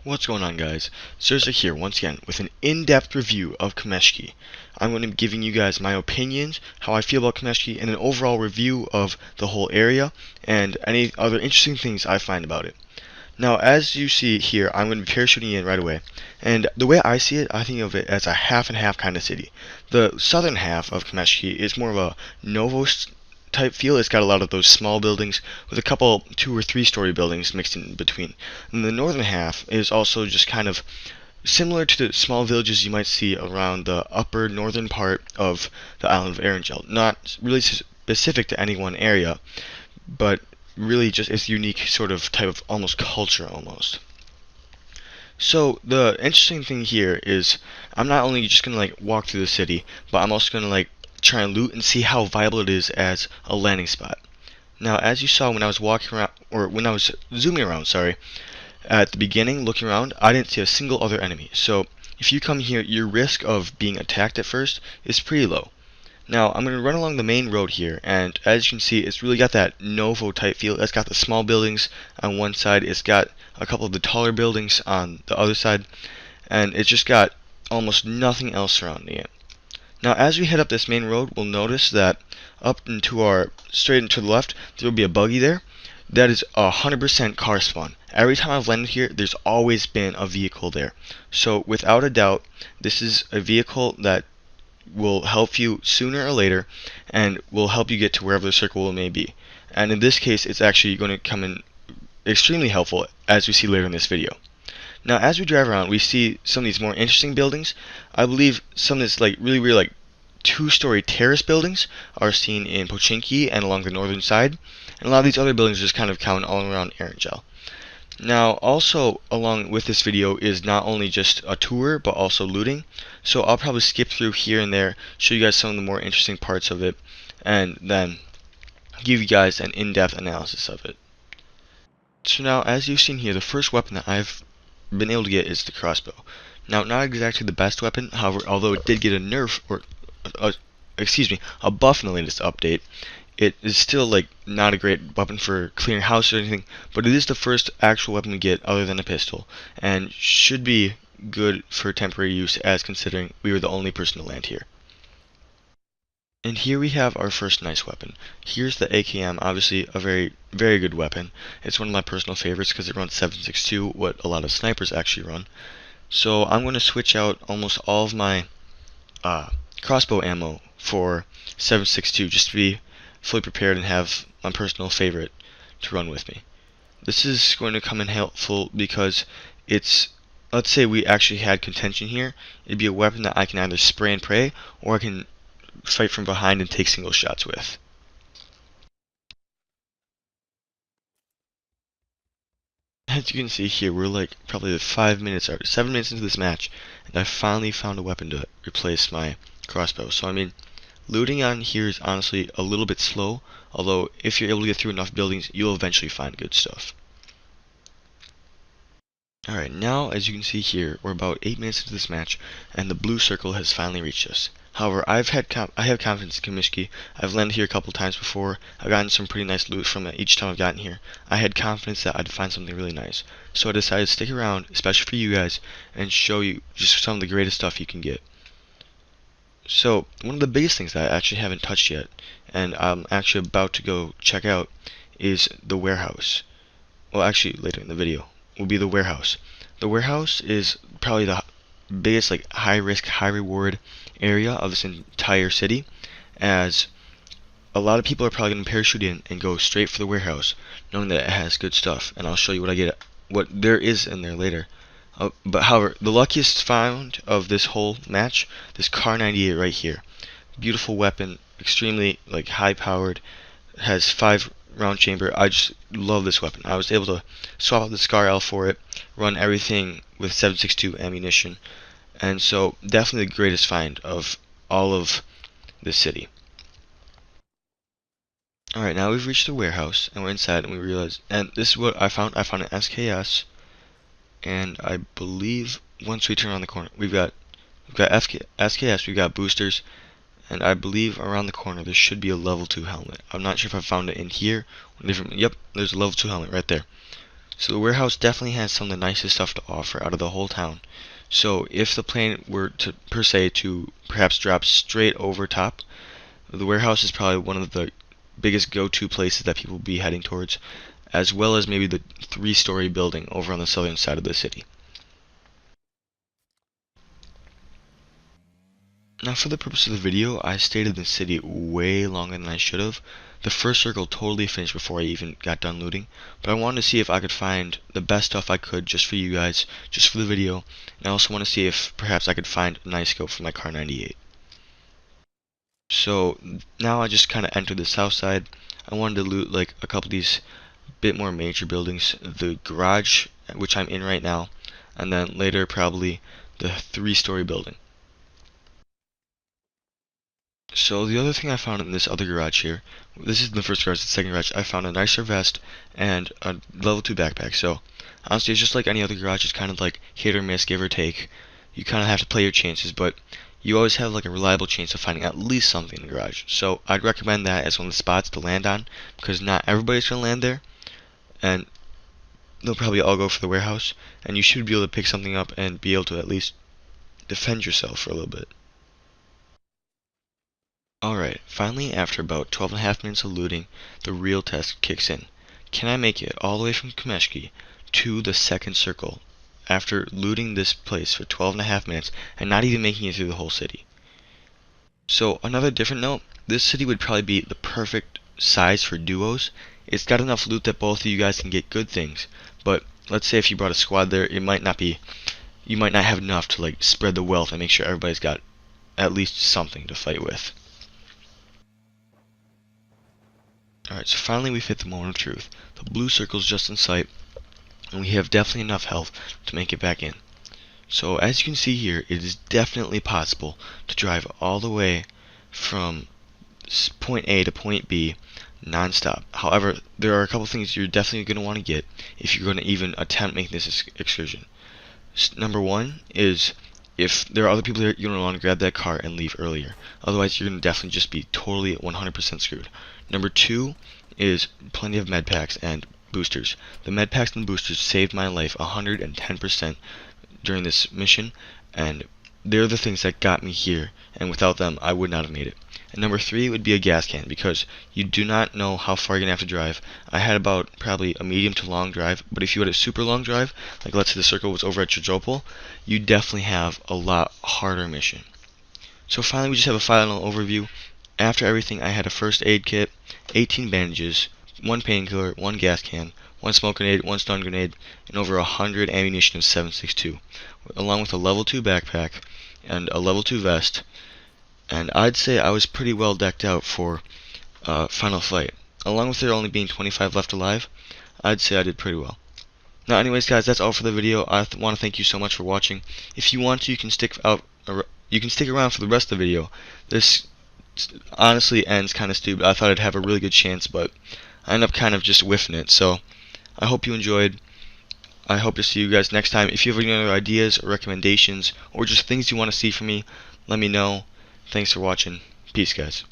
What's going on, guys? Xyresic here once again with an in-depth review of Kameshki. I'm going to be giving you guys my opinions, how I feel about Kameshki, and an overall review of the whole area and any other interesting things I find about it. Now, as you see here, I'm going to be parachuting in right away. And the way I see it, I think of it as a half and half kind of city. The southern half of Kameshki is more of a Novos type feel. It's got a lot of those small buildings with a couple 2 or 3 story buildings mixed in between. And the northern half is also just kind of similar to the small villages you might see around the upper northern part of the island of Erangel. Not really specific to any one area, but really just it's unique sort of type of almost culture almost. So the interesting thing here is I'm not only just gonna like walk through the city, but I'm also gonna like try and loot and see how viable it is as a landing spot. Now, as you saw when I was walking around, or when I was zooming around, sorry, at the beginning, looking around, I didn't see a single other enemy. So if you come here, your risk of being attacked at first is pretty low. Now, I'm going to run along the main road here, and as you can see, it's really got that Novo type feel. It's got the small buildings on one side, it's got a couple of the taller buildings on the other side, and it's just got almost nothing else surrounding it. Now, as we head up this main road, we'll notice that up into our straight and to the left, there will be a buggy there. That is 100% car spawn. Every time I've landed here, there's always been a vehicle there. So without a doubt, this is a vehicle that will help you sooner or later and will help you get to wherever the circle may be. And in this case, it's actually going to come in extremely helpful, as we see later in this video. Now, as we drive around, we see some of these more interesting buildings. I believe some of this like really weird like 2-story terrace buildings are seen in Pochinki and along the northern side, and a lot of these other buildings are just kind of common all around Erangel. Now, also along with this video is not only just a tour, but also looting. So I'll probably skip through here and there, show you guys some of the more interesting parts of it, and then give you guys an in-depth analysis of it. So now, as you've seen here, the first weapon that I've been able to get is the crossbow. Now, not exactly the best weapon, however, although it did get a nerf, or a buff in the latest update, it is still like not a great weapon for clearing houses or anything, but it is the first actual weapon we get other than a pistol, and should be good for temporary use, as considering we were the only person to land here. And here we have our first nice weapon. Here's the AKM, obviously a very, very good weapon. It's one of my personal favorites because it runs 7.62, what a lot of snipers actually run. So I'm going to switch out almost all of my crossbow ammo for 7.62 just to be fully prepared and have my personal favorite to run with me. This is going to come in helpful because it's, let's say we actually had contention here, it'd be a weapon that I can either spray and pray, or I can fight from behind and take single shots with. As you can see here, we're like probably 7 minutes into this match, and I finally found a weapon to replace my crossbow. So I mean, looting on here is honestly a little bit slow, although if you're able to get through enough buildings, you'll eventually find good stuff. Alright, now as you can see here, we're about 8 minutes into this match, and the blue circle has finally reached us. However, I have confidence in Kameshki. I've landed here a couple times before. I've gotten some pretty nice loot from it each time I've gotten here. I had confidence that I'd find something really nice. So I decided to stick around, especially for you guys, and show you just some of the greatest stuff you can get. So, one of the biggest things that I actually haven't touched yet, and I'm actually about to go check out, is the warehouse. Well, actually, later in the video, will be the warehouse. The warehouse is probably the biggest like high risk, high reward area of this entire city, as a lot of people are probably going to parachute in and go straight for the warehouse, knowing that it has good stuff, and I'll show you what there is in there later. But however, the luckiest find of this whole match, this Kar 98 right here, beautiful weapon, extremely like high powered, has 5 round chamber. I just love this weapon. I was able to swap out the Scar L for it, run everything with 7.62 ammunition, and so definitely the greatest find of all of this city. Alright, now we've reached the warehouse, and we're inside, and we realize, and this is what I found. I found an SKS, and I believe once we turn around the corner, we've got SKS, we've got boosters, and I believe around the corner there should be a level 2 helmet. I'm not sure if I found it in here or different. Yep, there's a level 2 helmet right there. So the warehouse definitely has some of the nicest stuff to offer out of the whole town. So if the plane were to, per se, to perhaps drop straight over top, the warehouse is probably one of the biggest go-to places that people will be heading towards, as well as maybe the 3-story building over on the southern side of the city. Now for the purpose of the video, I stayed in the city way longer than I should have. The first circle totally finished before I even got done looting, but I wanted to see if I could find the best stuff I could just for you guys, just for the video, and I also want to see if perhaps I could find a nice scope for my Car 98. So now I just kind of entered the south side. I wanted to loot like a couple of these bit more major buildings, the garage, which I'm in right now, and then later probably the 3-story building. So the other thing I found in this other garage here, this is the first garage, the second garage, I found a nicer vest and a level 2 backpack. So honestly, it's just like any other garage, it's kind of like hit or miss, give or take. You kind of have to play your chances, but you always have like a reliable chance of finding at least something in the garage. So I'd recommend that as one of the spots to land on, because not everybody's going to land there, and they'll probably all go for the warehouse, and you should be able to pick something up and be able to at least defend yourself for a little bit. Alright, finally after about 12.5 minutes of looting, the real test kicks in. Can I make it all the way from Kameshki to the second circle after looting this place for 12.5 minutes and not even making it through the whole city? So another different note, this city would probably be the perfect size for duos. It's got enough loot that both of you guys can get good things, but let's say if you brought a squad there, you might not have enough to like spread the wealth and make sure everybody's got at least something to fight with. Alright, so finally we've hit the moment of truth. The blue circle's just in sight, and we have definitely enough health to make it back in. So as you can see here, it is definitely possible to drive all the way from point A to point B non-stop. However, there are a couple things you're definitely going to want to get if you're going to even attempt making this excursion. Number one is, if there are other people here, you're going to want to grab that car and leave earlier. Otherwise, you're going to definitely just be totally 100% screwed. Number two is plenty of med packs and boosters. The med packs and boosters saved my life 110% during this mission, and they're the things that got me here, and without them, I would not have made it. And number three would be a gas can, because you do not know how far you're going to have to drive. I had about probably a medium to long drive, but if you had a super long drive, like let's say the circle was over at Chajopol, you definitely have a lot harder mission. So finally we just have a final overview. After everything, I had a first aid kit, 18 bandages, 1 painkiller, 1 gas can, 1 smoke grenade, 1 stun grenade, and over 100 ammunition of 7.62, along with a level 2 backpack and a level 2 vest. And I'd say I was pretty well decked out for final fight. Along with there only being 25 left alive, I'd say I did pretty well. Now anyways guys, that's all for the video. I want to thank you so much for watching. If you want to, you can stick around for the rest of the video. This honestly ends kind of stupid. I thought I'd have a really good chance, but I ended up kind of just whiffing it. So I hope you enjoyed. I hope to see you guys next time. If you have any other ideas or recommendations or just things you want to see from me, let me know. Thanks for watching. Peace, guys.